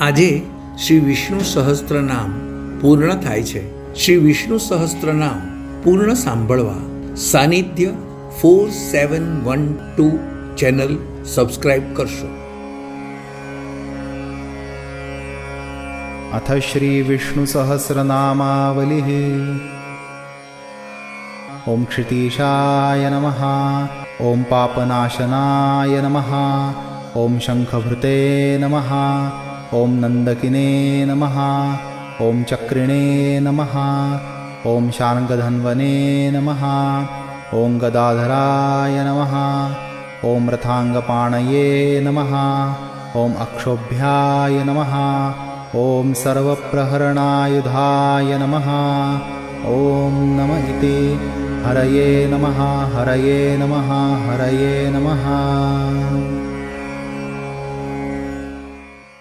આજે શ્રી વિષ્ણુ સહસ્ત્રનામ પૂર્ણ થાય છે. શ્રી વિષ્ણુ સહસ્ત્રનામ પૂર્ણ સાંભળવા સાનિધ્ય 4712 ચેનલ સબસ્ક્રાઇબ કરશો. अथ श्रीविष्णुसहस्रनामावलिः. ॐ क्षितीशाय नमः. ॐ पापनाशनाय नमः. ॐ शङ्खभृते नमः. ॐ नन्दकिने नमः. ॐ चक्रिणे नमः. ॐ शार्ङ्गधन्वने नमः. ॐ गदाधराय नमः. ॐ रथाङ्गपाणये नमः. ॐ अक्षोभ्याय नमः. ॐ सर्वप्रहरणायुधाय नमः. ॐ नम इति हरये नमः. हरये नमः. हरये नमः.